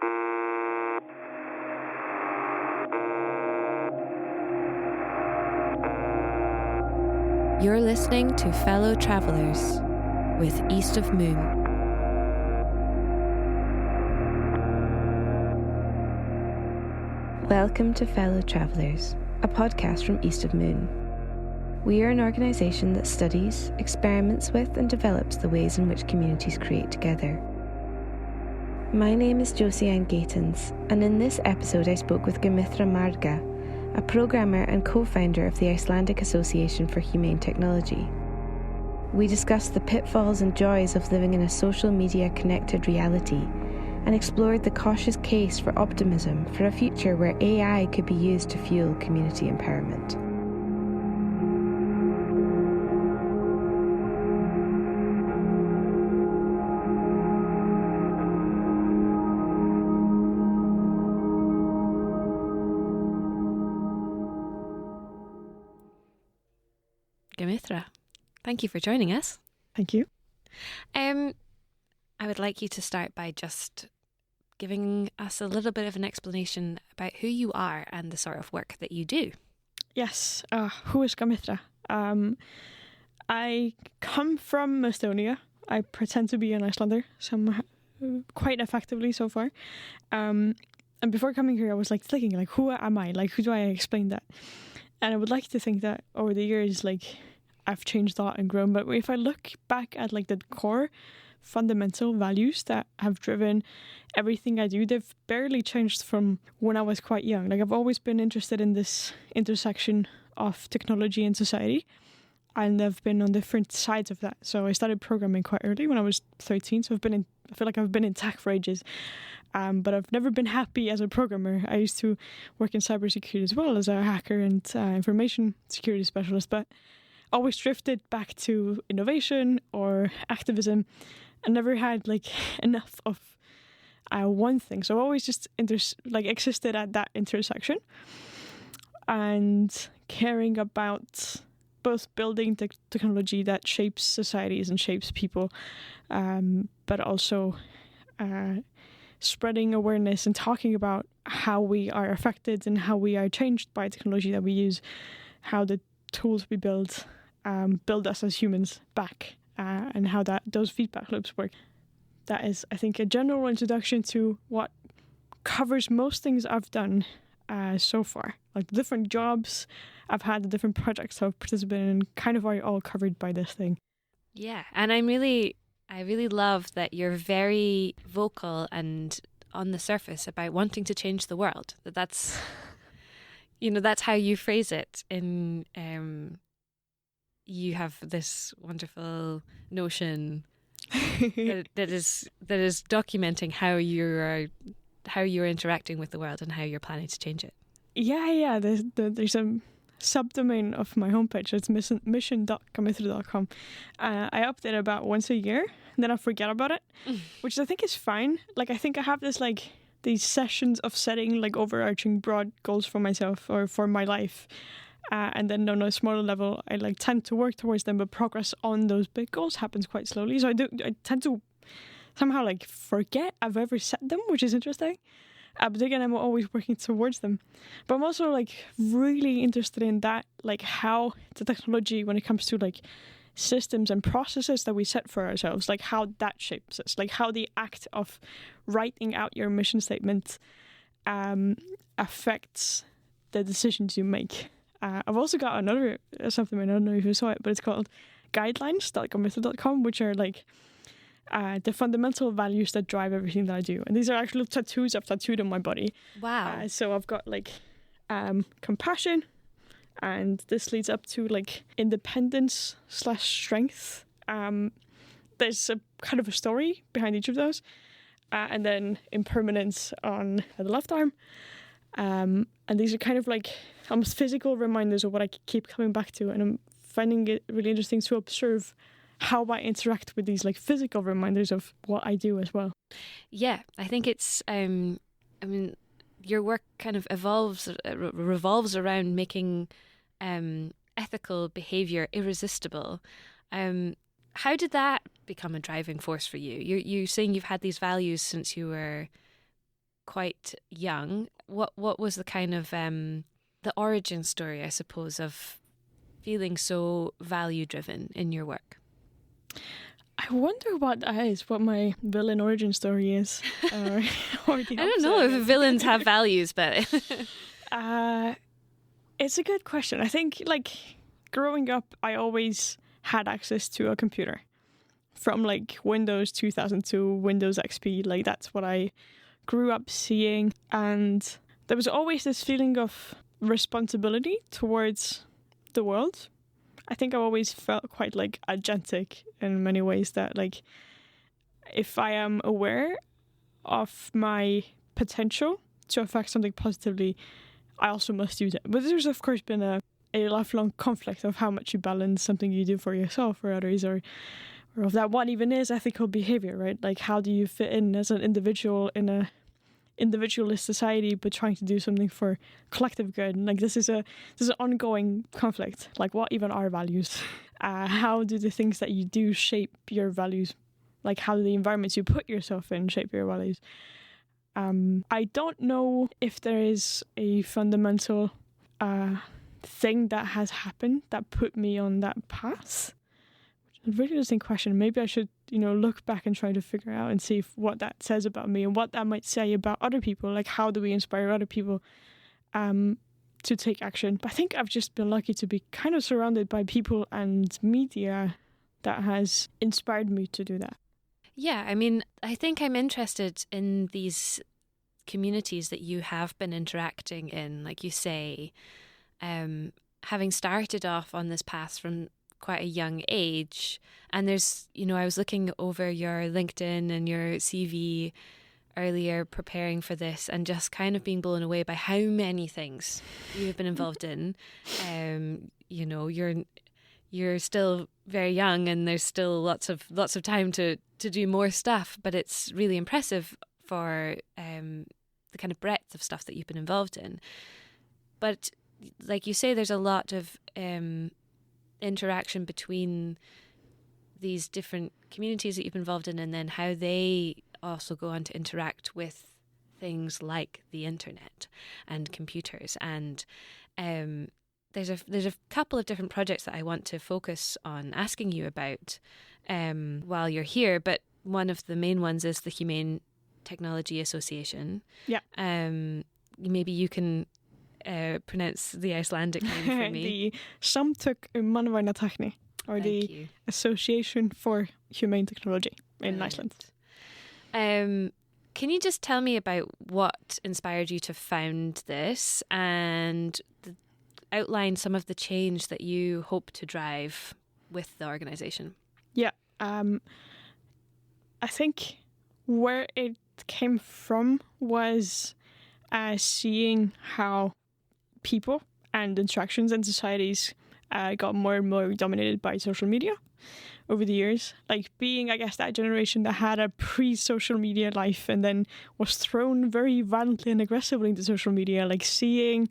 You're listening to Fellow Travellers with East of Moon. Welcome to Fellow Travellers, a podcast from East of Moon. We are an organisation that studies, experiments with and develops the ways in which communities create together. My name is Josie-Ann Gatens, and in this episode I spoke with Gamithra Marga, a programmer and co-founder of the Icelandic Association for Humane Technology. We discussed the pitfalls and joys of living in a social media connected reality and explored the cautious case for optimism for a future where AI could be used to fuel community empowerment. Gamithra, thank you for joining us. Thank you. I would like you to start by just giving us a little bit of an explanation about who you are and the sort of work that you do. Yes. Who is Gamithra? I come from Estonia. I pretend to be an Icelander, quite effectively so far. And before coming here, I was thinking, who am I? Who do I explain that? And I would like to think that over the years, I've changed a lot and grown. But if I look back at the core fundamental values that have driven everything I do, they've barely changed from when I was quite young. I've always been interested in this intersection of technology and society, and I've been on different sides of that. So I started programming quite early when I was 13. So I feel like I've been in tech for ages. But I've never been happy as a programmer. I used to work in cybersecurity as well as a hacker and information security specialist, but always drifted back to innovation or activism and never had enough of one thing. So I always just existed at that intersection and caring about both building technology that shapes societies and shapes people, but also spreading awareness and talking about how we are affected and how we are changed by technology that we use, how the tools we build us as humans back, and how those feedback loops work. That is, I think, a general introduction to what covers most things I've done so far. The different jobs I've had, the different projects I've participated in, kind of are all covered by this thing. Yeah, and I really love that you're very vocal and on the surface about wanting to change the world. That's how you phrase it. You have this wonderful notion that is documenting how you're interacting with the world and how you're planning to change it. Yeah. There's a subdomain of my homepage. It's mission.gamithra.com. I update about once a year, and then I forget about it, which I think is fine. I think I have this these sessions of setting overarching broad goals for myself or for my life, and then on a smaller level, I tend to work towards them, but progress on those big goals happens quite slowly. So I tend to somehow forget I've ever set them, which is interesting. But again, I'm always working towards them. But I'm also really interested in that, how the technology, when it comes to systems and processes that we set for ourselves, how that shapes us, how the act of writing out your mission statement affects the decisions you make. I've also got another something, I don't know if you saw it, but it's called guidelines.gamithra.com, which are the fundamental values that drive everything that I do. And these are actual tattoos I've tattooed on my body. Wow. So I've got compassion, and this leads up to independence/strength. There's a kind of a story behind each of those. And then impermanence on the left arm. And these are kind of almost physical reminders of what I keep coming back to. And I'm finding it really interesting to observe how I interact with these physical reminders of what I do as well. Yeah, I think it's, your work kind of revolves around making ethical behaviour irresistible. How did that become a driving force for you? You're saying you've had these values since you were quite young. What was the kind of the origin story, I suppose, of feeling so value-driven in your work? I wonder what that is, what my villain origin story is. Or I don't know if villains have values, but... It's a good question. I think, like, growing up, I always had access to a computer. From, like, Windows 2002, Windows XP, like, that's what I grew up seeing. And there was always this feeling of responsibility towards the world. I think I've always felt quite, like, agentic in many ways, that, like, if I am aware of my potential to affect something positively, I also must use it. But there's, of course, been a lifelong conflict of how much you balance something you do for yourself or others, or of that what even is ethical behavior, right? Like, how do you fit in as an individual in a individualist society, but trying to do something for collective good? And, like, this is an ongoing conflict. Like, what even are values? How do the things that you do shape your values? Like, how do the environments you put yourself in shape your values? I don't know if there is a fundamental thing that has happened that put me on that path. It's a really interesting question. Maybe I should, look back and try to figure out and see what that says about me and what that might say about other people. Like, how do we inspire other people to take action? But I think I've just been lucky to be kind of surrounded by people and media that has inspired me to do that. Yeah, I mean, I think I'm interested in these communities that you have been interacting in, like you say, having started off on this path from quite a young age. And there's, I was looking over your LinkedIn and your CV earlier preparing for this and just kind of being blown away by how many things you've been involved in. You're still very young and there's still lots of time to do more stuff, but it's really impressive for the kind of breadth of stuff that you've been involved in. But like you say, there's a lot of interaction between these different communities that you've been involved in, and then how they also go on to interact with things like the internet and computers. And there's a couple of different projects that I want to focus on asking you about while you're here, but one of the main ones is the Humane Technology Association. Yeah. Maybe you can pronounce the Icelandic name for me. The Samtök mannvæna tækni, or the Association for Humane Technology in Iceland. Can you just tell me about what inspired you to found this and outline some of the change that you hope to drive with the organisation? Yeah. I think where it came from was seeing how people and interactions in societies got more and more dominated by social media over the years. Like, being, I guess, that generation that had a pre-social media life and then was thrown very violently and aggressively into social media, like seeing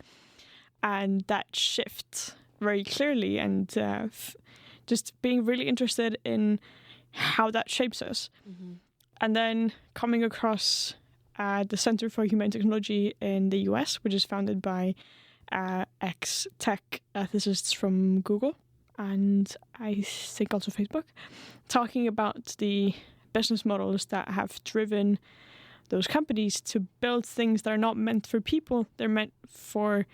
and that shift very clearly, and just being really interested in how that shapes us. Mm-hmm. And then coming across the Center for Humane Technology in the US, which is founded by ex-tech ethicists from Google and I think also Facebook, talking about the business models that have driven those companies to build things that are not meant for people. They're meant for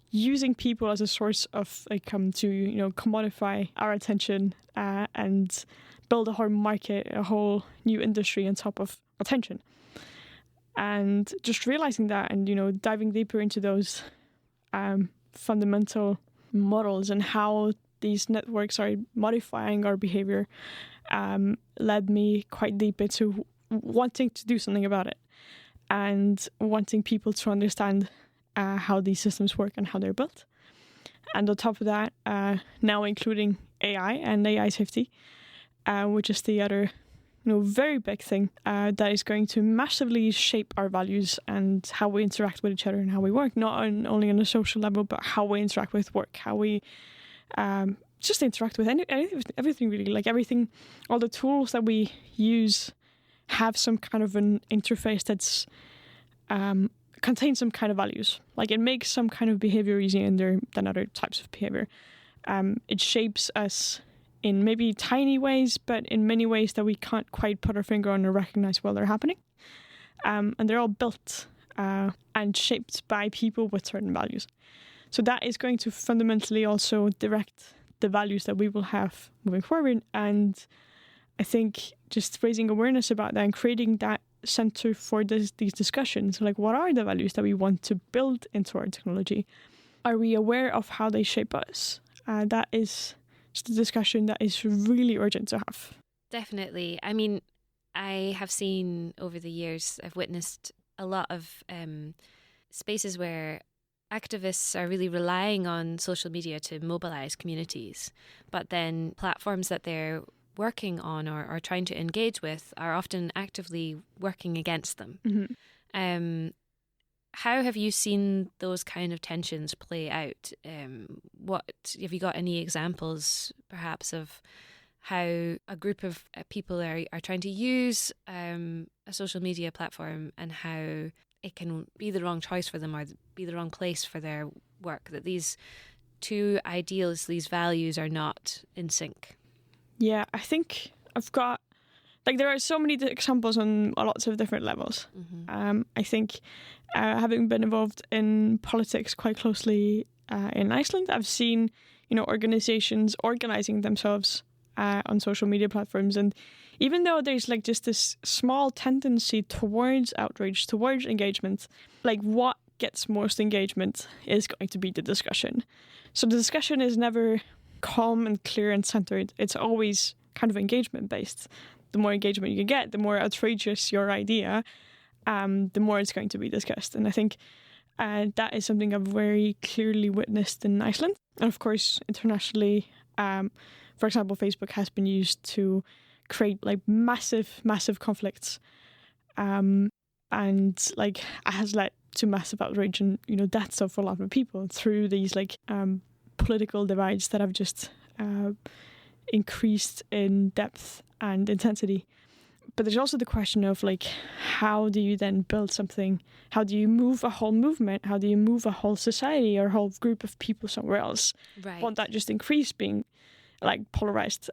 using people as a source of income to, commodify our attention and build a whole market, a whole new industry on top of attention. And just realizing that and, diving deeper into those fundamental models and how these networks are modifying our behavior led me quite deep into wanting to do something about it and wanting people to understand how these systems work and how they're built. And on top of that, now including AI and AI safety, which is the other very big thing that is going to massively shape our values and how we interact with each other and how we work, not only on a social level, but how we interact with work, how we just interact with everything really. Like everything, all the tools that we use have some kind of an interface that's contains some kind of values. Like it makes some kind of behavior easier than other types of behavior. It shapes us in maybe tiny ways, but in many ways that we can't quite put our finger on or recognize while they're happening. And they're all built and shaped by people with certain values. So that is going to fundamentally also direct the values that we will have moving forward. And I think just raising awareness about that and creating that center for these discussions, like what are the values that we want to build into our technology? Are we aware of how they shape us? That is just a discussion that is really urgent to have. Definitely. I mean, I have seen over the years, I've witnessed a lot of spaces where activists are really relying on social media to mobilize communities, but then platforms that they're working on or trying to engage with are often actively working against them. Mm-hmm. How have you seen those kind of tensions play out? What have you got any examples, perhaps, of how a group of people are trying to use a social media platform and how it can be the wrong choice for them or be the wrong place for their work? That these two ideals, these values, are not in sync. Yeah, I think I've got, like, there are so many examples on lots of different levels. Mm-hmm. I think having been involved in politics quite closely in Iceland, I've seen, organizations organizing themselves on social media platforms. And even though there's like just this small tendency towards outrage, towards engagement, like what gets most engagement is going to be the discussion. So the discussion is never calm and clear and centered. It's always kind of engagement based. The more engagement you get, the more outrageous your idea, the more it's going to be discussed. And I think that is something I've very clearly witnessed in Iceland. And of course, internationally, for example, Facebook has been used to create like massive conflicts, and like it has led to massive outrage and deaths of a lot of people through these like political divides that have just increased in depth and intensity. But there's also the question of like, how do you then build something? How do you move a whole movement? How do you move a whole society or a whole group of people somewhere else? Right. Won't that just increase being like polarized?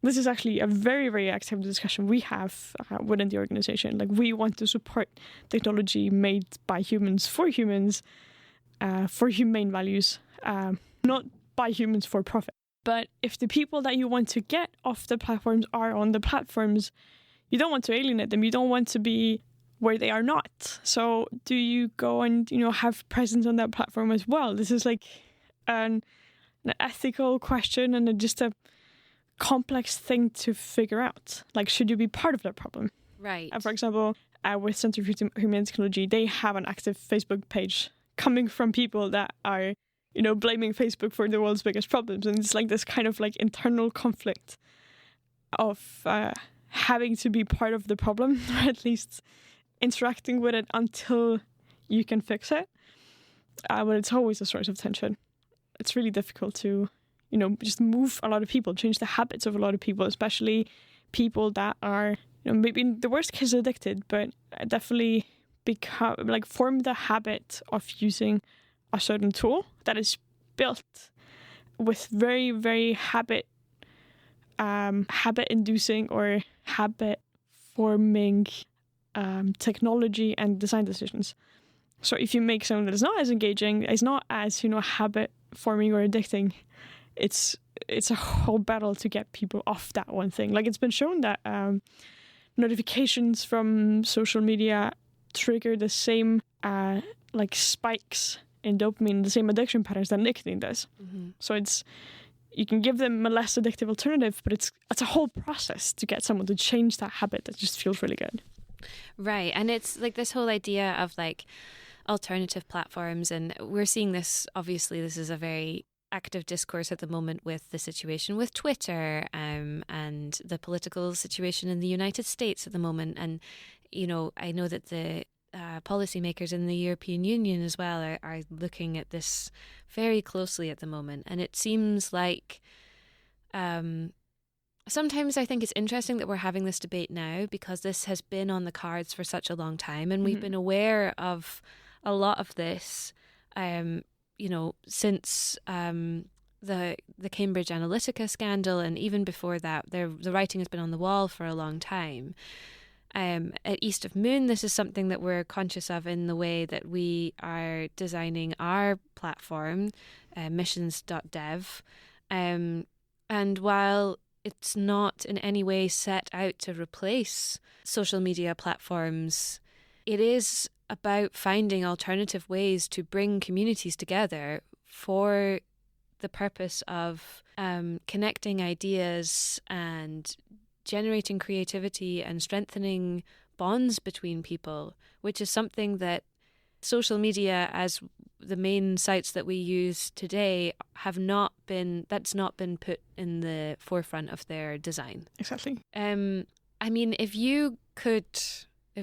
This is actually a very, very active discussion we have within the organization. Like, we want to support technology made by humans, for humane values, not by humans for profit. But if the people that you want to get off the platforms are on the platforms, you don't want to alienate them. You don't want to be where they are not. So do you go and, have presence on that platform as well? This is like an ethical question and just a complex thing to figure out. Like, should you be part of that problem? Right. For example, with Center for Humane Technology, they have an active Facebook page coming from people that are, blaming Facebook for the world's biggest problems. And it's like this kind of like internal conflict of having to be part of the problem, or at least interacting with it until you can fix it. But it's always a source of tension. It's really difficult to, just move a lot of people, change the habits of a lot of people, especially people that are, maybe in the worst case addicted, but definitely form the habit of using a certain tool that is built with very, very habit-inducing or habit-forming technology and design decisions. So if you make something that is not as engaging, is not as habit-forming or addicting, it's a whole battle to get people off that one thing. Like, it's been shown that notifications from social media trigger the same spikes in dopamine, the same addiction patterns that nicotine does. Mm-hmm. So you can give them a less addictive alternative, but it's a whole process to get someone to change that habit that just feels really good. Right. And it's like this whole idea of like alternative platforms, and we're seeing this, obviously this is a very active discourse at the moment with the situation with Twitter and the political situation in the United States at the moment. And, I know that the policymakers in the European Union as well are looking at this very closely at the moment. And it seems like sometimes I think it's interesting that we're having this debate now, because this has been on the cards for such a long time, and we've been aware of a lot of this, since the Cambridge Analytica scandal, and even before that, the writing has been on the wall for a long time. At East of Moon, this is something that we're conscious of in the way that we are designing our platform, missions.dev. And while it's not in any way set out to replace social media platforms, it is about finding alternative ways to bring communities together for the purpose of connecting ideas and generating creativity and strengthening bonds between people, which is something that social media, as the main sites that we use today, that's not been put in the forefront of their design. Exactly. I mean, if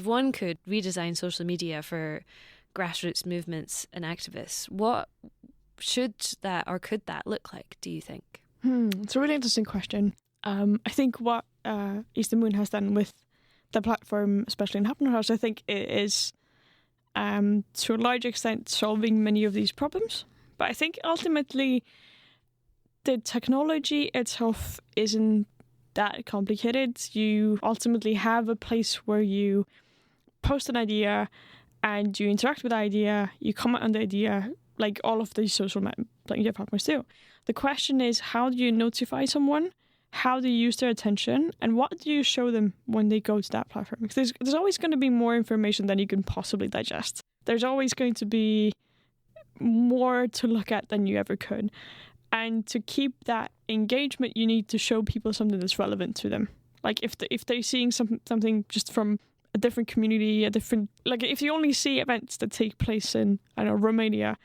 one could redesign social media for grassroots movements and activists, what should that or could that look like, do you think? It's a really interesting question. I think what East of Moon has done with the platform, especially in Hafner House, I think it is to a large extent solving many of these problems. But I think ultimately the technology itself isn't that complicated. You ultimately have a place where you post an idea and you interact with the idea, you comment on the idea, like all of these social media platforms do. The question is, how do you notify someone? How do you use their attention? And what do you show them when they go to that platform? Because there's always going to be more information than you can possibly digest. There's always going to be more to look at than you ever could. And to keep that engagement, you need to show people something that's relevant to them. Like if they're seeing something just from a different community, like if you only see events that take place in, I don't know, Romania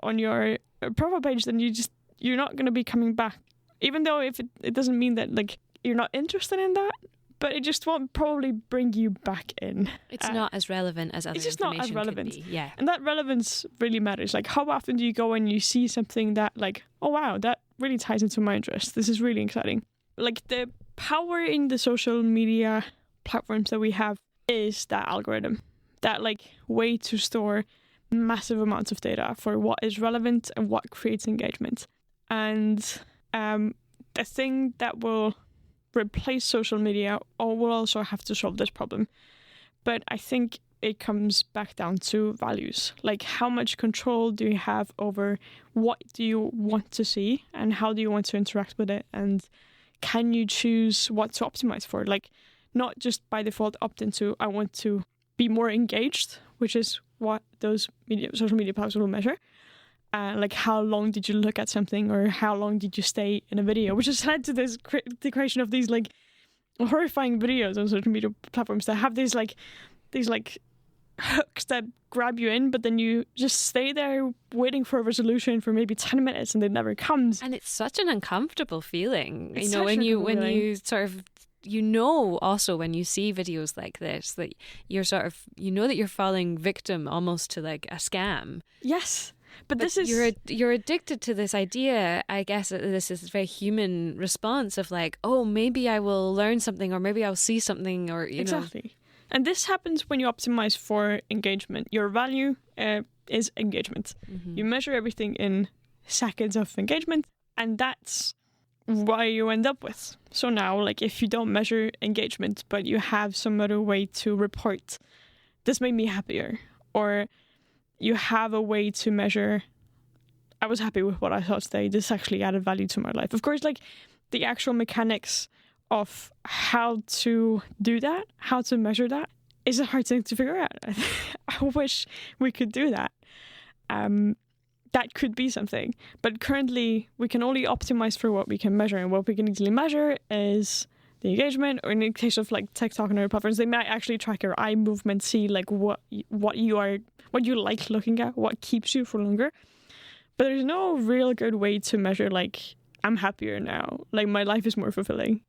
on your profile page, then you're not going to be coming back. Even though if it doesn't mean that like you're not interested in that, but it just won't probably bring you back in. It's not as relevant as other information could be. It's just not as relevant. Yeah. And that relevance really matters. Like how often do you go and you see something that like, oh wow, that really ties into my interest. This is really exciting. Like the power in the social media platforms that we have is that algorithm. That like way to store massive amounts of data for what is relevant and what creates engagement. And the thing that will replace social media or will also have to solve this problem. But I think it comes back down to values. Like how much control do you have over what do you want to see and how do you want to interact with it, and can you choose what to optimize for? Like not just by default opt into I want to be more engaged, which is what those social media platforms will measure. Like how long did you look at something, or how long did you stay in a video, which has led to this the creation of these like horrifying videos on social media platforms that have these hooks that grab you in, but then you just stay there waiting for a resolution for maybe 10 minutes and it never comes. And it's such an uncomfortable feeling. It's when you sort of also when you see videos like this that you're sort of that you're falling victim almost to like a scam. Yes. But this is you're addicted to this idea. I guess this is a very human response of like, oh, maybe I will learn something, or maybe I'll see something, or exactly. And this happens when you optimize for engagement. Your value is engagement. Mm-hmm. You measure everything in seconds of engagement, and that's what you end up with. So now, like, if you don't measure engagement, but you have some other way to report, this made me happier, or you have a way to measure, I was happy with what I saw today, this actually added value to my life. Of course, like the actual mechanics of how to do that, how to measure that, is a hard thing to figure out. I wish we could do that. That could be something. But currently, we can only optimize for what we can measure. And what we can easily measure is the engagement, or in the case of like TikTok and other platforms, they might actually track your eye movement, see like what you like looking at, what keeps you for longer. But there's no real good way to measure like I'm happier now, like my life is more fulfilling.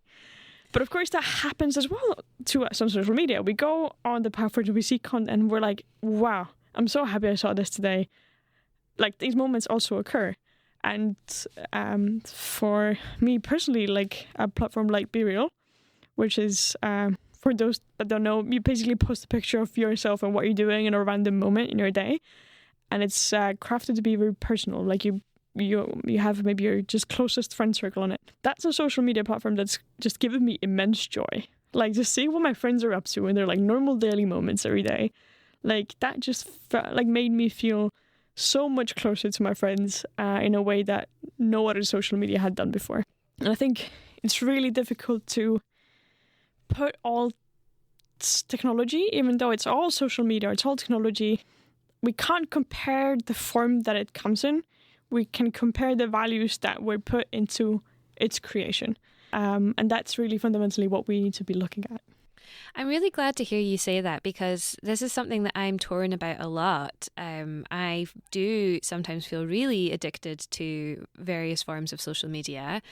But of course that happens as well to us on social media. We go on the platforms and we see content and we're like, wow, I'm so happy I saw this today. Like these moments also occur. And for me personally, like a platform like Be Real, which is, for those that don't know, you basically post a picture of yourself and what you're doing in a random moment in your day. And it's crafted to be very personal. Like you have maybe your just closest friend circle on it. That's a social media platform that's just given me immense joy. Like to see what my friends are up to in their like normal daily moments every day. Like that just made me feel so much closer to my friends in a way that no other social media had done before. And I think it's really difficult to put all technology, even though it's all social media, it's all technology, we can't compare the form that it comes in. We can compare the values that were put into its creation. And that's really fundamentally what we need to be looking at. I'm really glad to hear you say that, because this is something that I'm torn about a lot. I do sometimes feel really addicted to various forms of social media.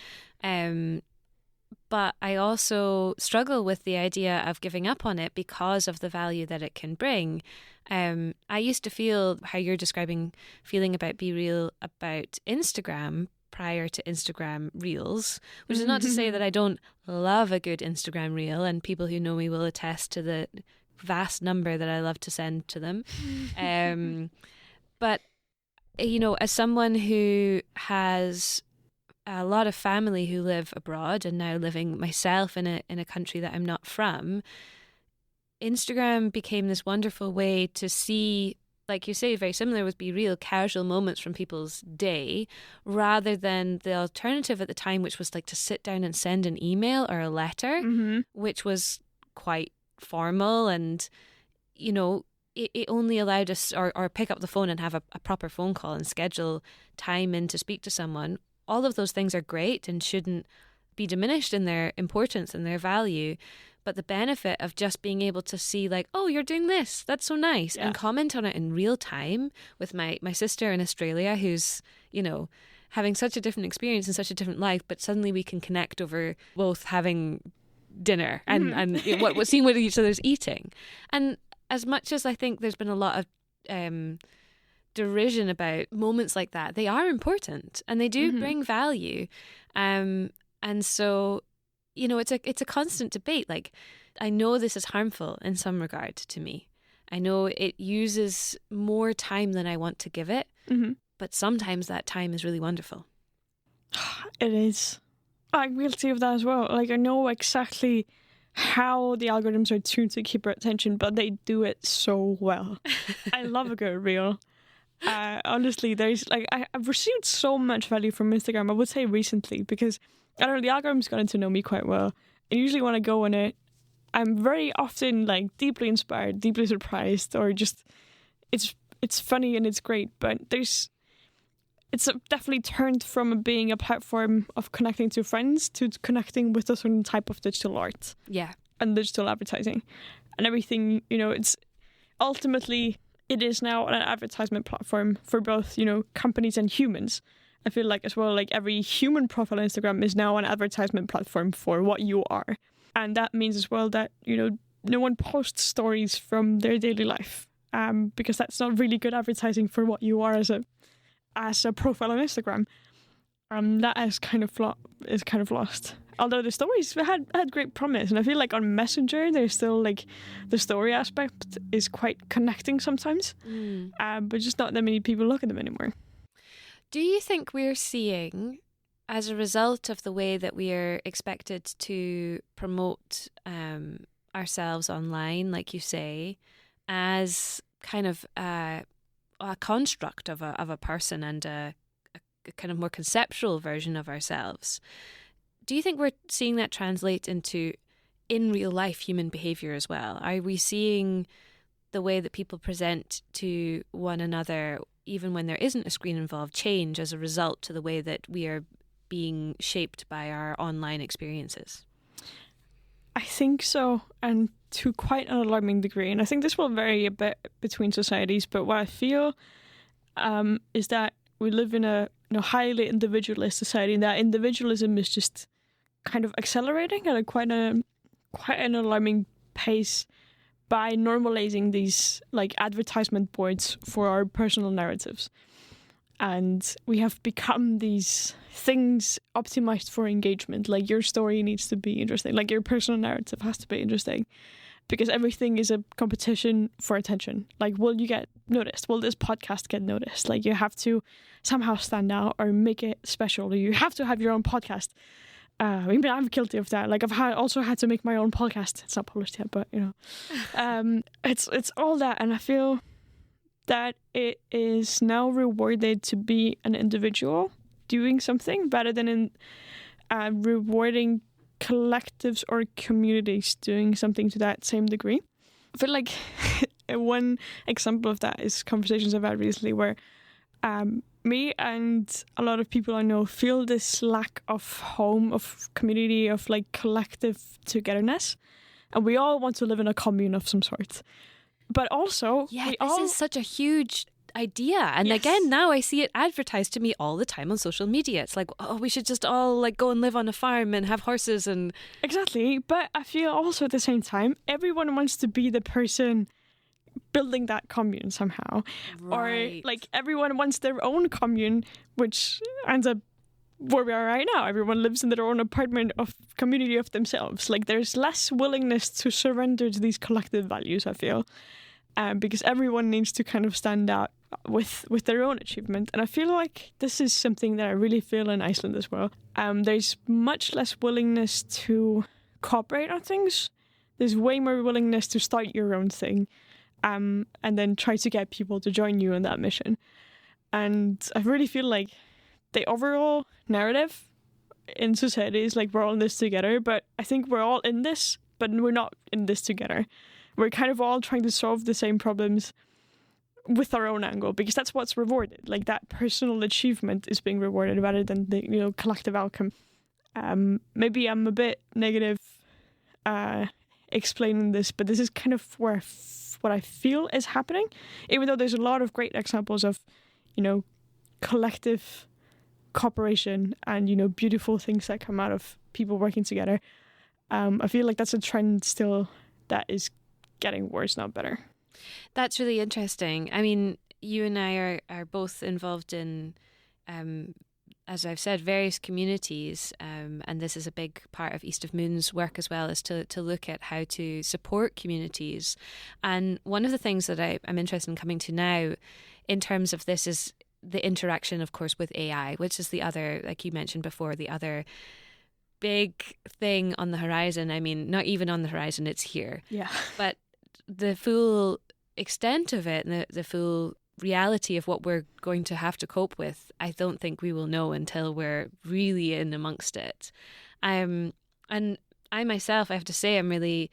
But I also struggle with the idea of giving up on it because of the value that it can bring. I used to feel how you're describing feeling about Be Real about Instagram prior to Instagram Reels, which is not to say that I don't love a good Instagram Reel, and people who know me will attest to the vast number that I love to send to them. But, you know, as someone who has a lot of family who live abroad and now living myself in a country that I'm not from, Instagram became this wonderful way to see, like you say, very similar with Be Real, casual moments from people's day, rather than the alternative at the time, which was like to sit down and send an email or a letter, which was quite formal, and, you know, it only allowed us or pick up the phone and have a proper phone call and schedule time in to speak to someone. All of those things are great and shouldn't be diminished in their importance and their value. But the benefit of just being able to see, like, oh, you're doing this, that's so nice, and comment on it in real time with my sister in Australia, who's, you know, having such a different experience and such a different life, but suddenly we can connect over both having dinner and what seeing what each other's eating. And as much as I think there's been a lot of derision about moments like that, they are important and they do bring value. And so, you know, it's a constant debate. Like, I know this is harmful in some regard to me. I know it uses more time than I want to give it, but sometimes that time is really wonderful. It is. I'm guilty of that as well. Like, I know exactly how the algorithms are tuned to keep our attention, but they do it so well. I love a good reel. Honestly, there's like I've received so much value from Instagram, I would say recently, because I don't know, the algorithm's gotten to know me quite well. And usually when I go on it, I'm very often like deeply inspired, deeply surprised, or just it's funny and it's great. But it's definitely turned from being a platform of connecting to friends to connecting with a certain type of digital art. Yeah. And digital advertising. And everything, you know, it's ultimately, it is now an advertisement platform for both, you know, companies and humans. I feel like as well, like every human profile on Instagram is now an advertisement platform for what you are. And that means as well that, you know, no one posts stories from their daily life, because that's not really good advertising for what you are as a profile on Instagram. That is kind of lost. Although the stories had great promise, and I feel like on Messenger there's still like the story aspect is quite connecting sometimes, but just not that many people look at them anymore. Do you think we're seeing, as a result of the way that we are expected to promote ourselves online, like you say, as kind of a construct of a person and a kind of more conceptual version of ourselves? Do you think we're seeing that translate into in real life human behavior as well? Are we seeing the way that people present to one another, even when there isn't a screen involved, change as a result to the way that we are being shaped by our online experiences? I think so, and to quite an alarming degree. And I think this will vary a bit between societies, but what I feel is that we live in a highly individualist society, and that individualism is just kind of accelerating at quite an alarming pace by normalizing these like advertisement boards for our personal narratives. And we have become these things optimized for engagement. Like your story needs to be interesting. Like your personal narrative has to be interesting. Because everything is a competition for attention. Like, will you get noticed? Will this podcast get noticed? Like, you have to somehow stand out or make it special. Or you have to have your own podcast. I mean, I'm guilty of that. Like, also had to make my own podcast. It's not published yet, but, it's all that. And I feel that it is now rewarded to be an individual doing something rather than in rewarding collectives or communities doing something to that same degree. I feel like one example of that is conversations I've had recently where me and a lot of people I know feel this lack of home, of community, of like collective togetherness. And we all want to live in a commune of some sort. But also, this is such a huge idea. And Yes. again, now I see it advertised to me all the time on social media. It's like, oh, we should just all like go and live on a farm and have horses and... Exactly. But I feel also at the same time, everyone wants to be the person building that commune somehow. Right. Or like everyone wants their own commune, which ends up where we are right now. Everyone lives in their own apartment of community of themselves. Like there's less willingness to surrender to these collective values, I feel. Because everyone needs to kind of stand out with their own achievement. And I feel like this is something that I really feel in Iceland as well. There's much less willingness to cooperate on things. There's way more willingness to start your own thing and then try to get people to join you in that mission. And I really feel like the overall narrative in society is like we're all in this together, but I think we're all in this, but we're not in this together. We're kind of all trying to solve the same problems with our own angle, because that's what's rewarded. Like that personal achievement is being rewarded rather than the collective outcome. Maybe I'm a bit negative explaining this, but this is kind of where what I feel is happening. Even though there's a lot of great examples of, collective cooperation and beautiful things that come out of people working together. I feel like that's a trend still that is getting worse, not better. That's really interesting. I mean, you and I are both involved in, as I've said, various communities, and this is a big part of East of Moon's work as well, is to look at how to support communities. And one of the things that I'm interested in coming to now in terms of this is the interaction, of course, with AI, which is the other, like you mentioned before, the other big thing on the horizon. I mean, not even on the horizon, it's here. Yeah. But the full extent of it and the full reality of what we're going to have to cope with, I don't think we will know until we're really in amongst it. And I myself, I have to say, I'm really,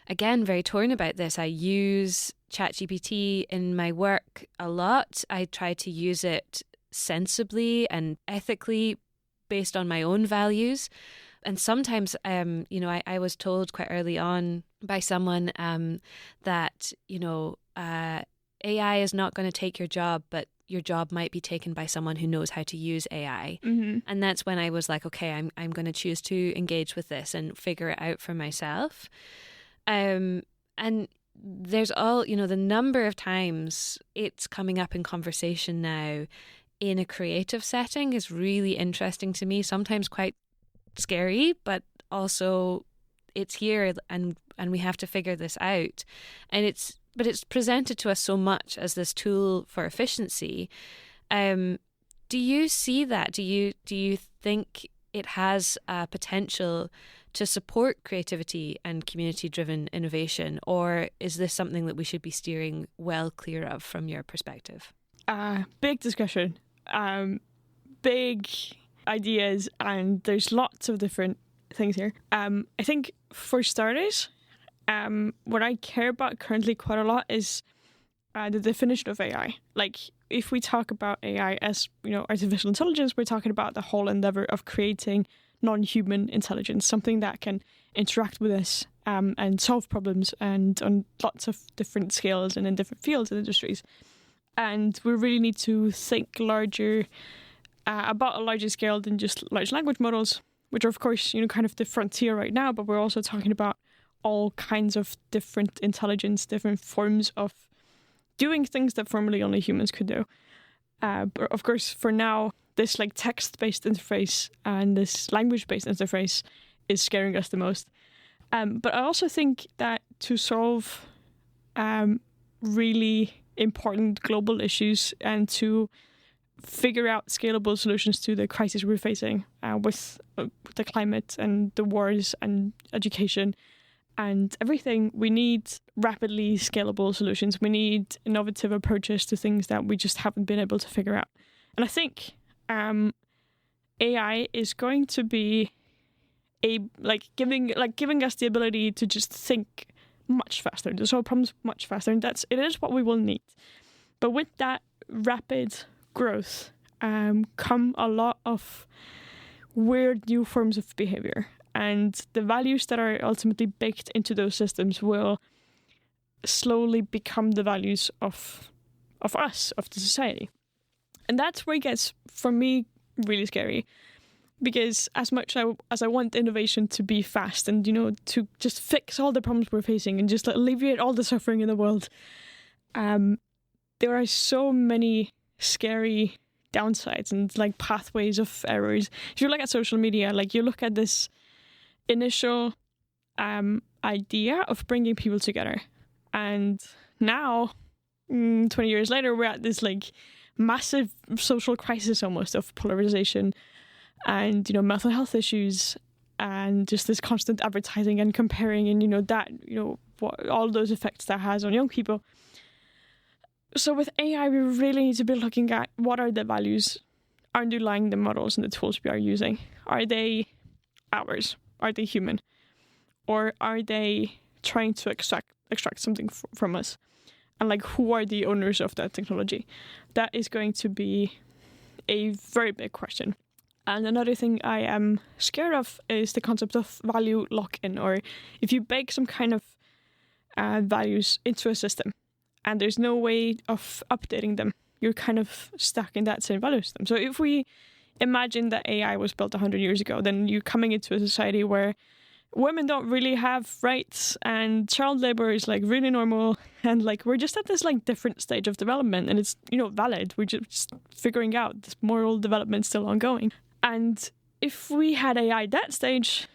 again, very torn about this. I use ChatGPT in my work a lot. I try to use it sensibly and ethically based on my own values. And sometimes, I was told quite early on by someone that, AI is not going to take your job, but your job might be taken by someone who knows how to use AI. Mm-hmm. And that's when I was like, okay, I'm going to choose to engage with this and figure it out for myself. And there's all, the number of times it's coming up in conversation now in a creative setting is really interesting to me, sometimes quite scary, but also it's here and we have to figure this out. And it's presented to us so much as this tool for efficiency. Do you see that? Do you think it has potential to support creativity and community-driven innovation, or is this something that we should be steering well clear of from your perspective? Big discussion, big ideas, and there's lots of different things here. I think for starters, what I care about currently quite a lot is the definition of AI. Like, if we talk about AI as, artificial intelligence, we're talking about the whole endeavor of creating non-human intelligence, something that can interact with us and solve problems and on lots of different scales and in different fields and industries. And we really need to think larger, about a larger scale than just large language models, which are, of course, kind of the frontier right now, but we're also talking about all kinds of different intelligence, different forms of doing things that formerly only humans could do. But of course, for now, this like text-based interface and this language-based interface is scaring us the most. But I also think that to solve really important global issues and to figure out scalable solutions to the crisis we're facing with the climate and the wars and education and everything, we need rapidly scalable solutions. We need innovative approaches to things that we just haven't been able to figure out. And I think AI is going to be giving us the ability to just think much faster, to solve problems much faster, and it is what we will need. But with that rapid growth come a lot of weird new forms of behavior, and the values that are ultimately baked into those systems will slowly become the values of us, of the society. And that's where it gets, for me, really scary. Because as much as I want innovation to be fast and, to just fix all the problems we're facing and just alleviate all the suffering in the world, there are so many scary downsides and like pathways of errors. If you look at social media, like you look at this initial idea of bringing people together, and now 20 years later we're at this like massive social crisis almost of polarization and mental health issues and just this constant advertising and comparing and what all those effects that has on young people. So with AI, we really need to be looking at what are the values underlying the models and the tools we are using. Are they ours? Are they human? Or are they trying to extract something from us? And like, who are the owners of that technology? That is going to be a very big question. And another thing I am scared of is the concept of value lock-in, or if you bake some kind of values into a system and there's no way of updating them, you're kind of stuck in that same value system. So if we imagine that AI was built 100 years ago, then you're coming into a society where women don't really have rights and child labor is like really normal, and like we're just at this like different stage of development, and it's valid. We're just figuring out this moral development still ongoing. And if we had AI at that stage,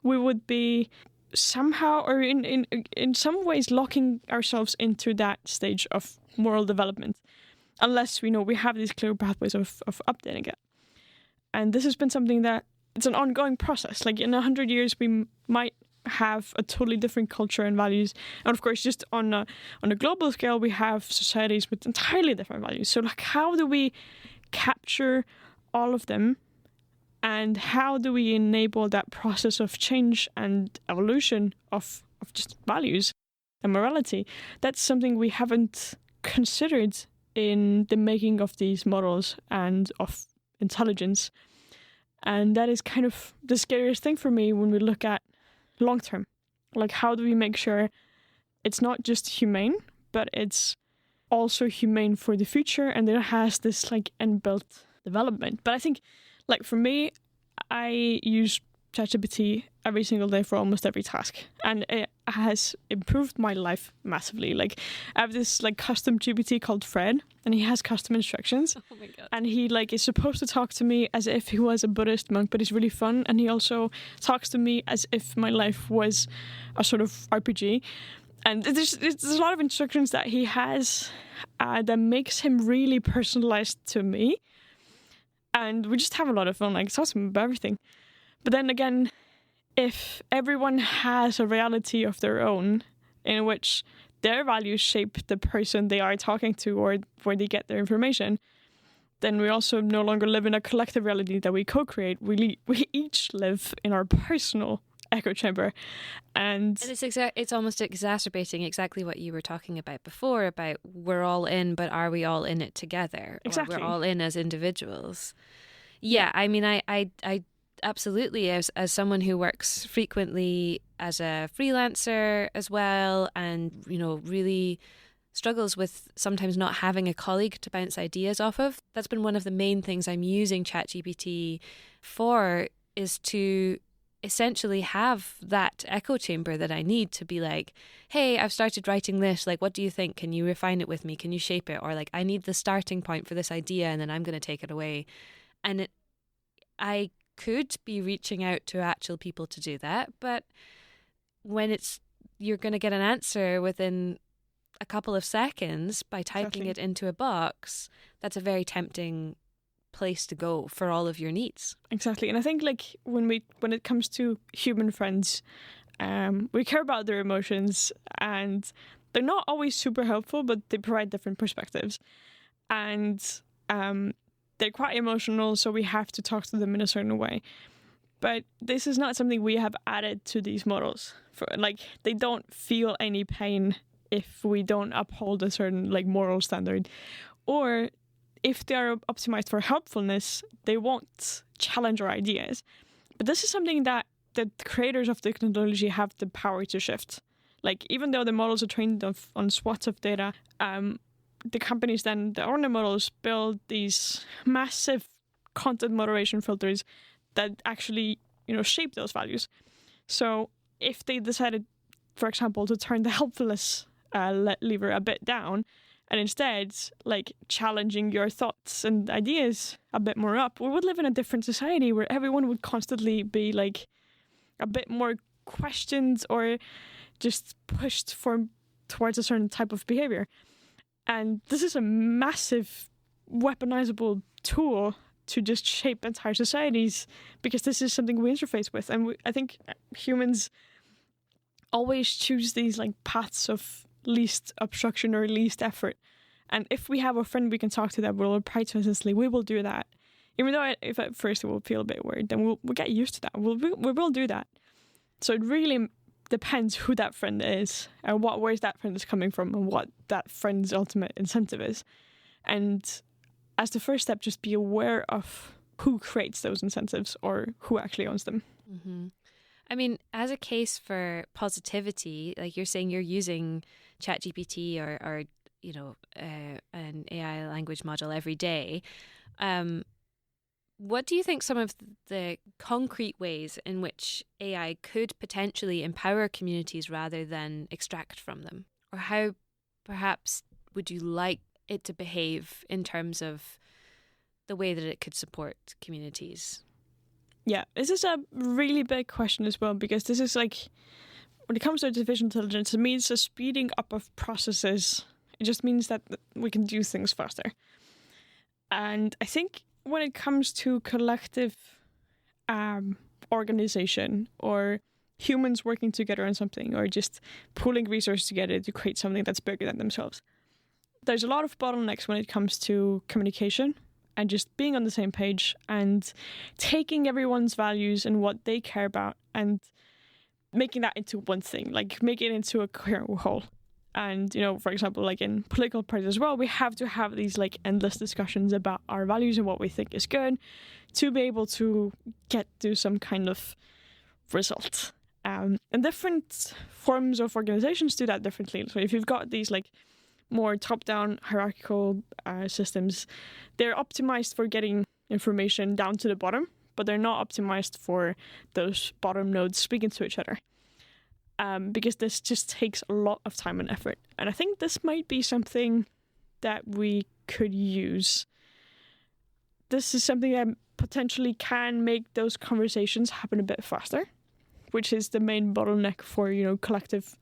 we would be somehow or in some ways locking ourselves into that stage of moral development, unless we have these clear pathways of updating it. And this has been something that it's an ongoing process. Like in 100 years, we might have a totally different culture and values. And of course, just on a global scale, we have societies with entirely different values. So like, how do we capture all of them? And how do we enable that process of change and evolution of just values and morality? That's something we haven't considered in the making of these models and of intelligence. And that is kind of the scariest thing for me when we look at long term. Like, how do we make sure it's not just humane, but it's also humane for the future, and it has this like inbuilt development. But I think, like for me, I use ChatGPT every single day for almost every task, and it has improved my life massively. Like, I have this like custom GPT called Fred, and he has custom instructions. Oh my god! And he like is supposed to talk to me as if he was a Buddhist monk, but he's really fun. And he also talks to me as if my life was a sort of RPG. And there's a lot of instructions that he has that makes him really personalized to me. And we just have a lot of fun. Like, it's awesome about everything. But then again, if everyone has a reality of their own in which their values shape the person they are talking to or where they get their information, then we also no longer live in a collective reality that we co-create. We each live in our personal echo chamber. And it's almost exacerbating exactly what you were talking about before, about we're all in, but are we all in it together? Exactly. Or we're all in as individuals. Yeah, I mean, I absolutely, as someone who works frequently as a freelancer as well, and, really struggles with sometimes not having a colleague to bounce ideas off of, that's been one of the main things I'm using ChatGPT for, is to essentially have that echo chamber that I need to be like, hey, I've started writing this. Like, what do you think? Can you refine it with me? Can you shape it? Or like, I need the starting point for this idea and then I'm going to take it away. And I could be reaching out to actual people to do that. But when you're going to get an answer within a couple of seconds by typing it into a box, that's a very tempting place to go for all of your needs. Exactly. And I think like when it comes to human friends, we care about their emotions, and they're not always super helpful, but they provide different perspectives. And they're quite emotional, so we have to talk to them in a certain way. But this is not something we have added to these models. Like, they don't feel any pain if we don't uphold a certain like moral standard, or if they are optimized for helpfulness, they won't challenge our ideas. But this is something that the creators of the technology have the power to shift. Like, even though the models are trained on swaths of data, the companies then, the owner models, build these massive content moderation filters that actually, shape those values. So if they decided, for example, to turn the helpfulness lever a bit down, and instead, like, challenging your thoughts and ideas a bit more up, we would live in a different society where everyone would constantly be, like, a bit more questioned or just pushed towards a certain type of behavior. And this is a massive weaponizable tool to just shape entire societies, because this is something we interface with. And I think humans always choose these, like, paths of least obstruction or least effort. And if we have a friend we can talk to that will reply to us instantly, we will do that. Even though if at first it will feel a bit weird, then we'll get used to that. We will do that. So it really depends who that friend is and where's that friend is coming from and what that friend's ultimate incentive is. And as the first step, just be aware of who creates those incentives or who actually owns them. Mm-hmm. I mean, as a case for positivity, like you're saying, you're using ChatGPT or an AI language model every day. What do you think some of the concrete ways in which AI could potentially empower communities rather than extract from them? Or how perhaps would you like it to behave in terms of the way that it could support communities? Yeah, this is a really big question as well, because this is like, when it comes to artificial intelligence, it means a speeding up of processes. It just means that we can do things faster. And I think when it comes to collective organization or humans working together on something or just pooling resources together to create something that's bigger than themselves, there's a lot of bottlenecks when it comes to communication and just being on the same page and taking everyone's values and what they care about and making that into one thing, like making it into a coherent whole. And, for example, like in political parties as well, we have to have these like endless discussions about our values and what we think is good to be able to get to some kind of result. And different forms of organizations do that differently. So if you've got these like more top-down hierarchical systems, they're optimized for getting information down to the bottom, but they're not optimized for those bottom nodes speaking to each other. Because this just takes a lot of time and effort. And I think this might be something that we could use. This is something that potentially can make those conversations happen a bit faster, which is the main bottleneck for, collective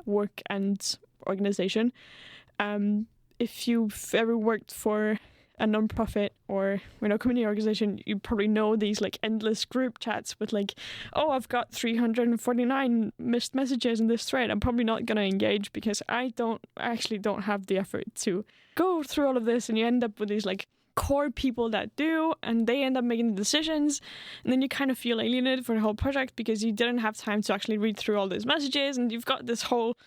work and organization. If you've ever worked for a non-profit or community organization, you probably know these like endless group chats with like, oh, I've got 349 missed messages in this thread. I'm probably not going to engage because I actually don't have the effort to go through all of this. And you end up with these like core people that do, and they end up making the decisions. And then you kind of feel alienated for the whole project because you didn't have time to actually read through all these messages, and you've got this whole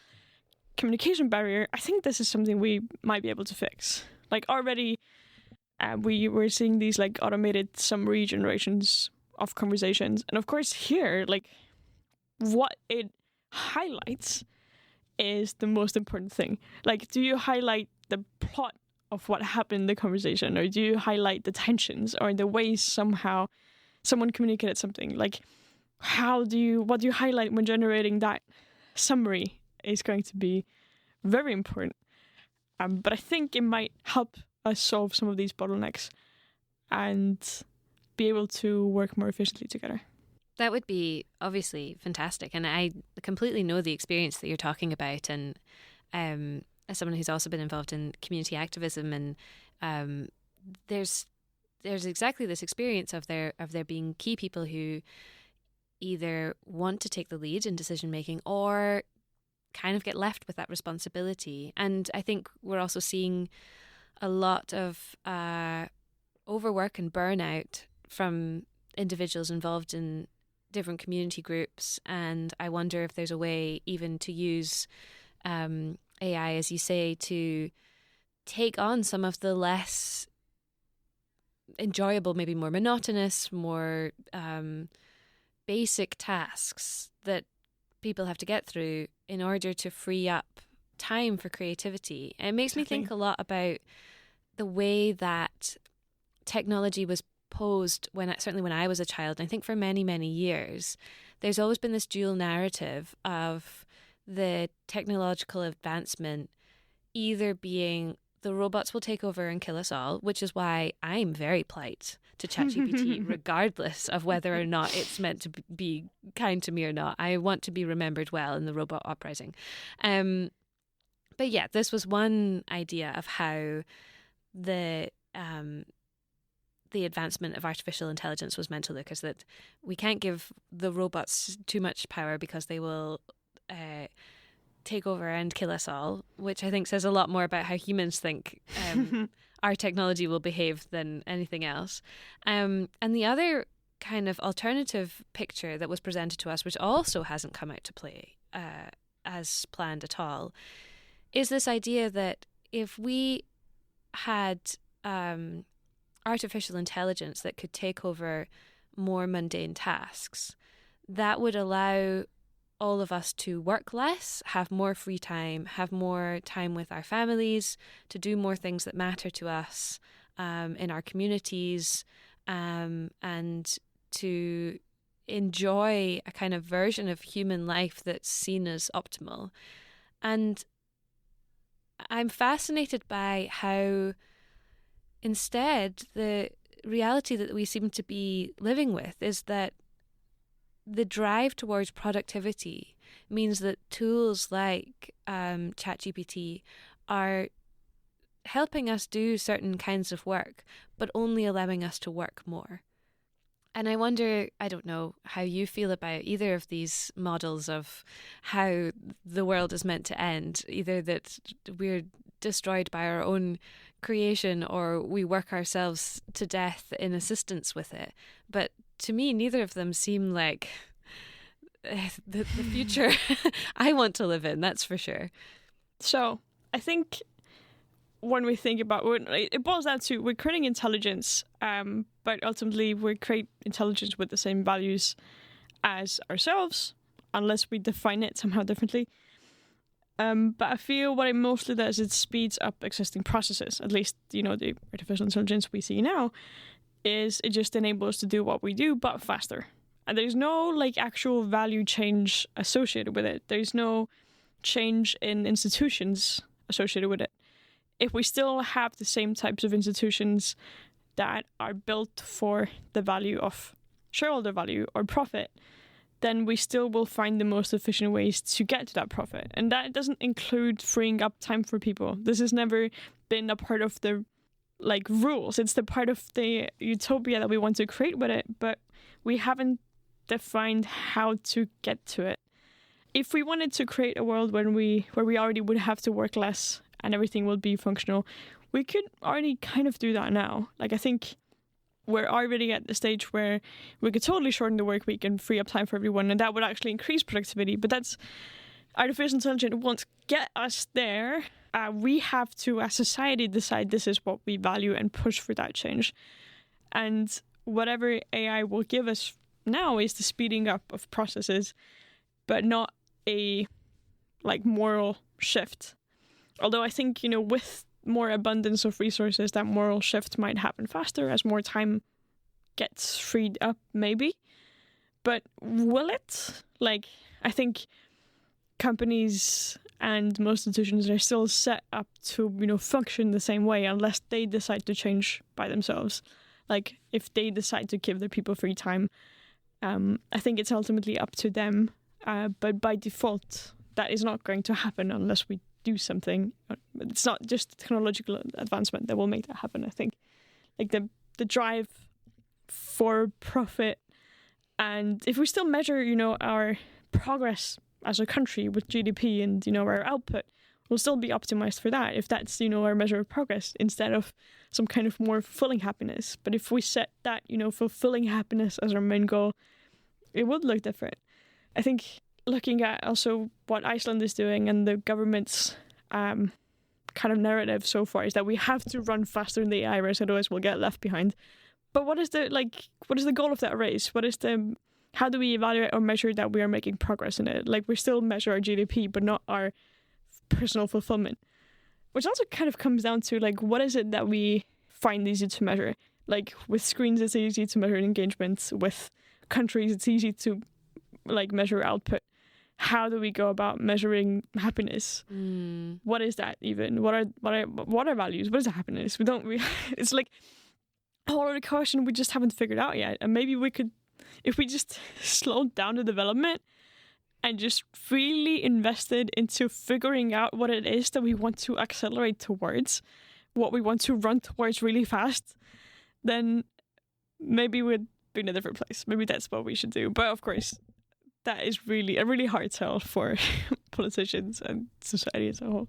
communication barrier. I think this is something we might be able to fix. Like already, we were seeing these like automated summary generations of conversations. And of course here, like what it highlights is the most important thing. Like, do you highlight the plot of what happened in the conversation, or do you highlight the tensions or the ways somehow someone communicated something? Like, what do you highlight when generating that summary is going to be very important. But I think it might help us solve some of these bottlenecks and be able to work more efficiently together. That would be obviously fantastic. And I completely know the experience that you're talking about. And as someone who's also been involved in community activism, and there's exactly this experience of there being key people who either want to take the lead in decision making or kind of get left with that responsibility. And I think we're also seeing a lot of overwork and burnout from individuals involved in different community groups. And I wonder if there's a way even to use AI, as you say, to take on some of the less enjoyable, maybe more monotonous, more basic tasks that people have to get through in order to free up time for creativity. And it makes me think a lot about the way that technology was posed certainly when I was a child. I think for many, many years, there's always been this dual narrative of the technological advancement either being the robots will take over and kill us all, which is why I'm very polite to ChatGPT, regardless of whether or not it's meant to be kind to me or not. I want to be remembered well in the robot uprising. But yeah, this was one idea of how the advancement of artificial intelligence was meant to look, is that we can't give the robots too much power because they will take over and kill us all, which I think says a lot more about how humans think our technology will behave than anything else. And the other kind of alternative picture that was presented to us, which also hasn't come out to play as planned at all, is this idea that if we had artificial intelligence that could take over more mundane tasks, that would allow all of us to work less, have more free time, have more time with our families, to do more things that matter to us in our communities, and to enjoy a kind of version of human life that's seen as optimal. And I'm fascinated by how instead the reality that we seem to be living with is that the drive towards productivity means that tools like ChatGPT are helping us do certain kinds of work, but only allowing us to work more. And I wonder, I don't know how you feel about either of these models of how the world is meant to end, either that we're destroyed by our own creation or we work ourselves to death in assistance with it. But to me, neither of them seem like the future I want to live in, that's for sure. So I think when we think about it boils down to we're creating intelligence, but ultimately we create intelligence with the same values as ourselves, unless we define it somehow differently. But I feel what it mostly does, it speeds up existing processes. At least, the artificial intelligence we see now is it just enables us to do what we do, but faster. And there's no actual value change associated with it. There's no change in institutions associated with it. If we still have the same types of institutions that are built for the value of shareholder value or profit, then we still will find the most efficient ways to get to that profit. And that doesn't include freeing up time for people. This has never been a part of the rules. It's the part of the utopia that we want to create with it, but we haven't defined how to get to it. If we wanted to create a world where we already would have to work less and everything would be functional, we could already kind of do that now. I think we're already at the stage where we could totally shorten the work week and free up time for everyone, and that would actually increase productivity. But that's artificial intelligence won't get us there. We have to, as society, decide this is what we value and push for that change. And whatever AI will give us now is the speeding up of processes, but not a moral shift. Although I think, with more abundance of resources, that moral shift might happen faster as more time gets freed up, maybe. But will it? Like, I think companies and most institutions are still set up to, function the same way unless they decide to change by themselves. Like, if they decide to give their people free time, I think it's ultimately up to them. But by default, that is not going to happen unless we do something. It's not just technological advancement that will make that happen, I think. Like, the drive for profit, and if we still measure, our progress as a country with GDP and, our output, will still be optimized for that, if that's, our measure of progress, instead of some kind of more fulfilling happiness. But if we set that, fulfilling happiness as our main goal, it would look different. I think looking at also what Iceland is doing and the government's kind of narrative so far is that we have to run faster in the AI race, otherwise we'll get left behind. But what is the goal of that race? How do we evaluate or measure that we are making progress in it? Like, we still measure our GDP, but not our personal fulfillment. Which also kind of comes down to, like, what is it that we find easy to measure? Like, with screens, it's easy to measure engagement. With countries, it's easy to, like, measure output. How do we go about measuring happiness? What is that even? What are values? What is happiness? It's like a whole other question we just haven't figured out yet. And maybe we could, if we just slowed down the development and just really invested into figuring out what it is that we want to accelerate towards, what we want to run towards really fast, then maybe we'd be in a different place. Maybe that's what we should do. But of course, that is really a really hard sell for politicians and society as a whole.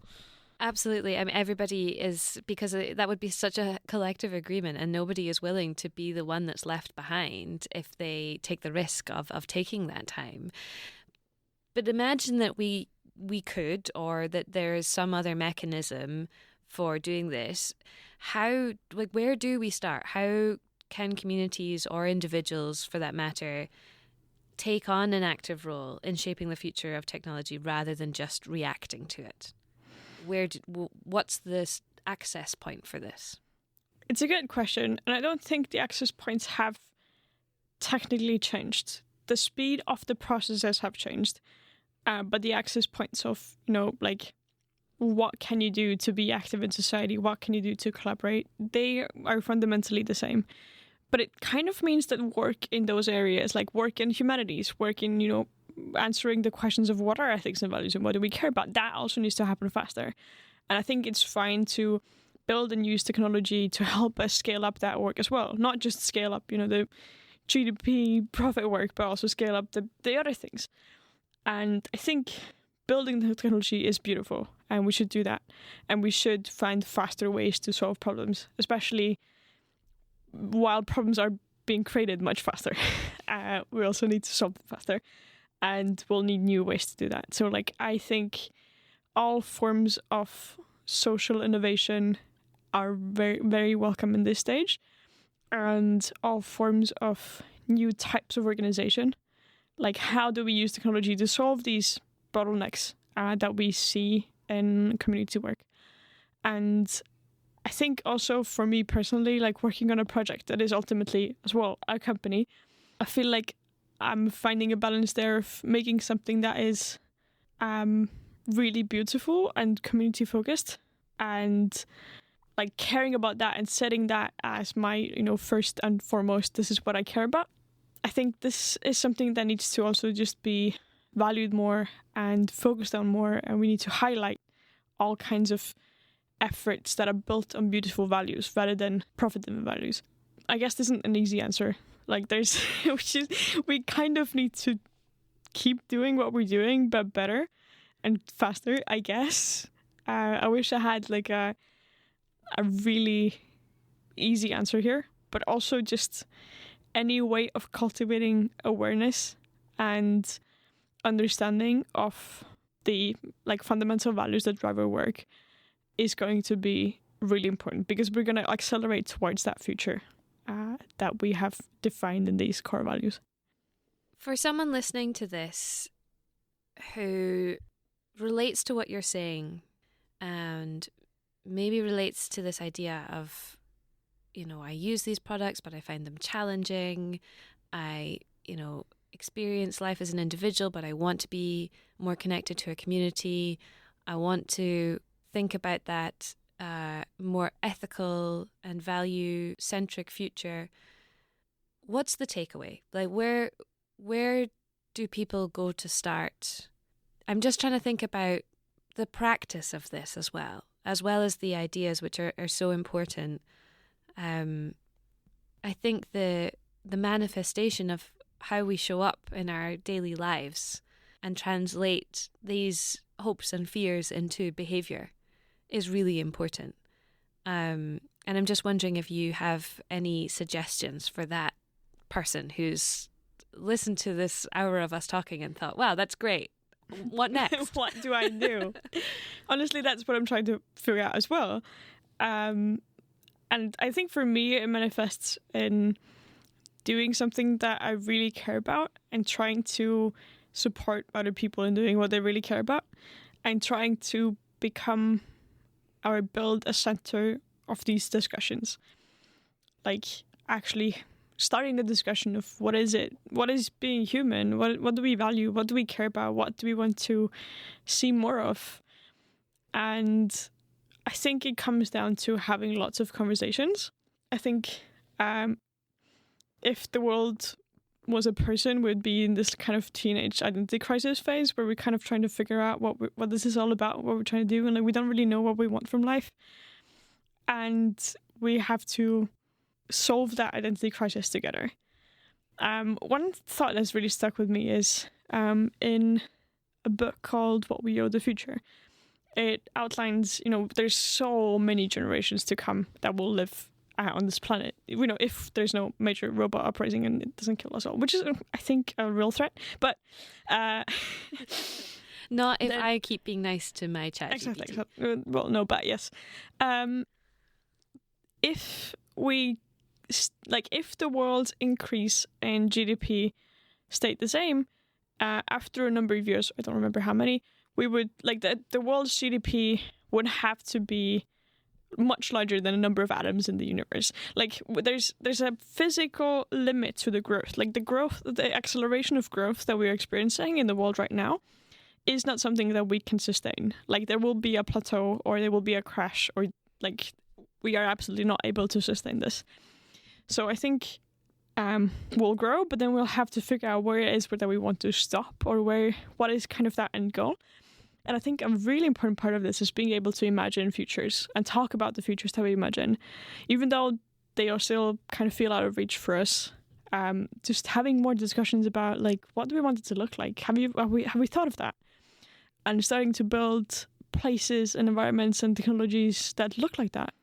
Absolutely. I mean, everybody is, because that would be such a collective agreement, and nobody is willing to be the one that's left behind if they take the risk of taking that time. But imagine that we could, or that there is some other mechanism for doing this. Where do we start? How can communities or individuals, for that matter, take on an active role in shaping the future of technology rather than just reacting to it? What's the access point for this? It's a good question, and I don't think the access points have technically changed. The speed of the processes have changed, but the access points of, what can you do to be active in society? What can you do to collaborate? They are fundamentally the same. But it kind of means that work in those areas, like work in humanities, work in, answering the questions of what are ethics and values and what do we care about, that also needs to happen faster. And I think it's fine to build and use technology to help us scale up that work as well. Not just scale up, the GDP profit work, but also scale up the other things. And I think building the technology is beautiful, and we should do that. And we should find faster ways to solve problems, especially while problems are being created much faster. We also need to solve them faster, and we'll need new ways to do that. So, I think all forms of social innovation are very, very welcome in this stage, and all forms of new types of organization. Like, how do we use technology to solve these bottlenecks that we see in community work? And I think also for me personally, working on a project that is ultimately as well a company, I feel like I'm finding a balance there of making something that is really beautiful and community focused, and caring about that and setting that as my, first and foremost, this is what I care about. I think this is something that needs to also just be valued more and focused on more, and we need to highlight all kinds of efforts that are built on beautiful values rather than profit-driven values. I guess this isn't an easy answer. We kind of need to keep doing what we're doing, but better and faster, I guess. I wish I had a really easy answer here, but also just any way of cultivating awareness and understanding of the fundamental values that drive our work is going to be really important, because we're going to accelerate towards that future that we have defined in these core values. For someone listening to this who relates to what you're saying and maybe relates to this idea of, I use these products, but I find them challenging. I experience life as an individual, but I want to be more connected to a community. I want to think about that more ethical and value-centric future. What's the takeaway? Like, where do people go to start? I'm just trying to think about the practice of this as well as the ideas, which are so important. I think the manifestation of how we show up in our daily lives and translate these hopes and fears into behaviour is really important. And I'm just wondering if you have any suggestions for that person who's listened to this hour of us talking and thought, wow, that's great. What next? What do I do? Honestly, that's what I'm trying to figure out as well. And I think for me, it manifests in doing something that I really care about and trying to support other people in doing what they really care about and trying to become or build a center of these discussions. Like actually starting the discussion of what is it? What is being human? What do we value? What do we care about? What do we want to see more of? And I think it comes down to having lots of conversations. I think if the world was a person, we'd be in this kind of teenage identity crisis phase where we're kind of trying to figure out what this is all about, what we're trying to do, and like we don't really know what we want from life. And we have to solve that identity crisis together. One thought that's really stuck with me is in a book called What We Owe the Future. It outlines, there's so many generations to come that will live on this planet. If there's no major robot uprising and it doesn't kill us all, which is, I think, a real threat. But not if I keep being nice to my chat. Exactly. Well, no, but yes. If the world's increase in GDP stayed the same, after a number of years, I don't remember how many, we would the world's GDP would have to be much larger than a number of atoms in the universe. Like there's a physical limit to the growth. Like the acceleration of growth that we're experiencing in the world right now is not something that we can sustain. Like there will be a plateau or there will be a crash or like we are absolutely not able to sustain this. So I think we'll grow, but then we'll have to figure out where it is that we want to stop or what is kind of that end goal. And I think a really important part of this is being able to imagine futures and talk about the futures that we imagine, even though they are still kind of feel out of reach for us. Just having more discussions about like what do we want it to look like? Have we thought of that? And starting to build places and environments and technologies that look like that.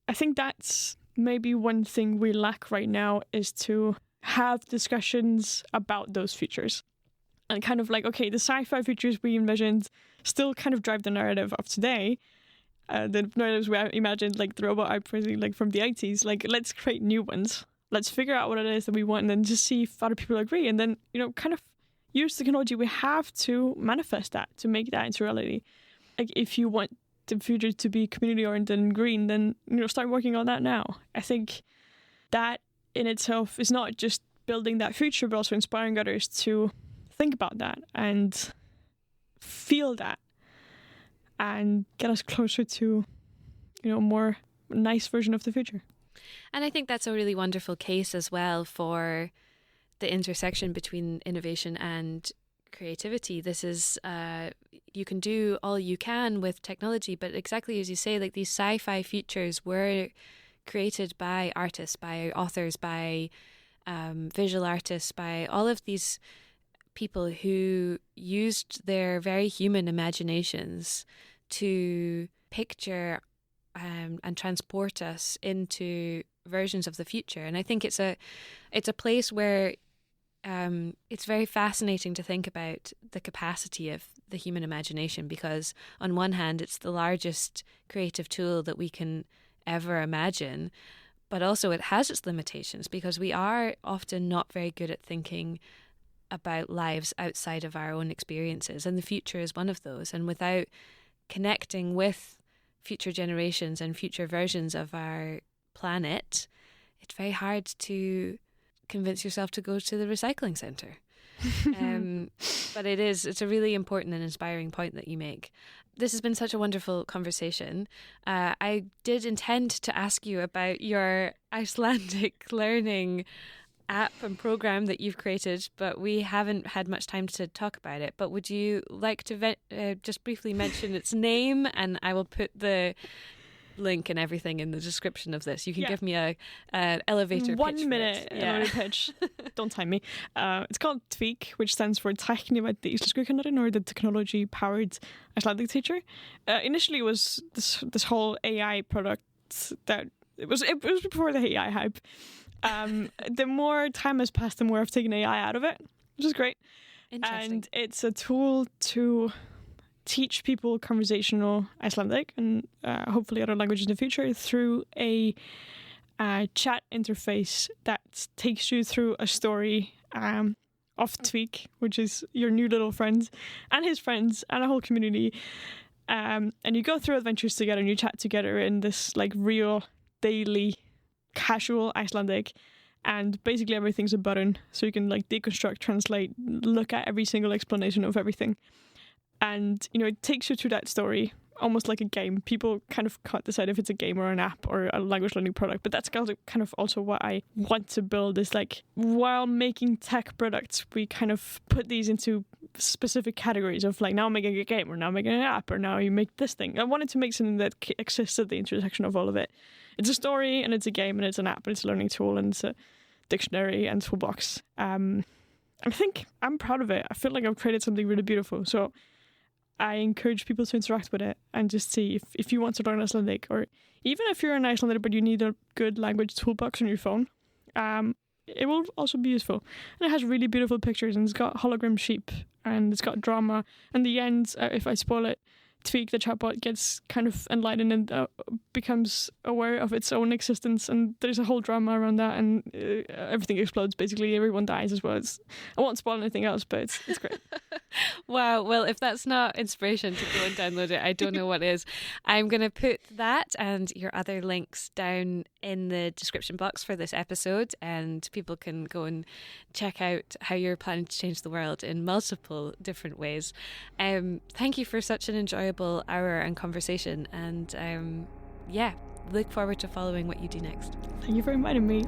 I think that's maybe one thing we lack right now is to have discussions about those futures. And kind of like, okay, the sci-fi futures we envisioned still kind of drive the narrative of today. The narratives we imagined, like the robot uprising, like from the 80s, like let's create new ones. Let's figure out what it is that we want and then just see if other people agree. And then, kind of use the technology we have to manifest that, to make that into reality. Like if you want the future to be community-oriented and green, then, start working on that now. I think that in itself is not just building that future, but also inspiring others to think about that and feel that and get us closer to, more nice version of the future. And I think that's a really wonderful case as well for the intersection between innovation and creativity. This is, you can do all you can with technology, but exactly as you say, like these sci-fi futures were created by artists, by authors, by visual artists, by all of these people who used their very human imaginations to picture and transport us into versions of the future. And I think it's a place where it's very fascinating to think about the capacity of the human imagination, because on one hand it's the largest creative tool that we can ever imagine, but also it has its limitations because we are often not very good at thinking about lives outside of our own experiences, and the future is one of those. And without connecting with future generations and future versions of our planet, it's very hard to convince yourself to go to the recycling centre. But it's a really important and inspiring point that you make. This has been such a wonderful conversation. I did intend to ask you about your Icelandic learning app and program that you've created, but we haven't had much time to talk about it. But would you like to just briefly mention its name? And I will put the link and everything in the description of this. You can give me a elevator pitch. 1 minute elevator pitch. Don't time me. It's called Tweak, which stands for Tæknivædd Íslenskukennarin, or the technology powered Icelandic teacher. Initially, it was this whole AI product that it was before the AI hype. The more time has passed, the more I've taken AI out of it, which is great. Interesting. And it's a tool to teach people conversational Icelandic and hopefully other languages in the future through a chat interface that takes you through a story of Tweak, which is your new little friend and his friends and a whole community. And you go through adventures together and you chat together in this like real daily casual Icelandic, and basically everything's a button, so you can like deconstruct, translate, look at every single explanation of everything. And, you know, it takes you through that story almost like a game. People kind of can't decide if it's a game or an app or a language learning product, but that's kind of also what I want to build is like, while making tech products, we kind of put these into specific categories of like, now I'm making a game, or now I'm making an app, or now you make this thing. I wanted to make something that exists at the intersection of all of it. It's a story, and it's a game, and it's an app, and it's a learning tool, and it's a dictionary and toolbox. I think I'm proud of it. I feel like I've created something really beautiful. So I encourage people to interact with it and just see if you want to learn Icelandic, or even if you're an Icelander but you need a good language toolbox on your phone, it will also be useful. And it has really beautiful pictures, and it's got hologram sheep, and it's got drama. And the end, if I spoil it, Tweak, the chatbot, gets kind of enlightened and becomes aware of its own existence, and there's a whole drama around that, and everything explodes. Basically, everyone dies as well. I won't spoil anything else, but it's great. Wow. Well, if that's not inspiration to go and download it, I don't know what is. I'm going to put that and your other links down in the description box for this episode, and people can go and check out how you're planning to change the world in multiple different ways. Thank you for such an enjoyable hour and conversation, and look forward to following what you do next. Thank you for inviting me.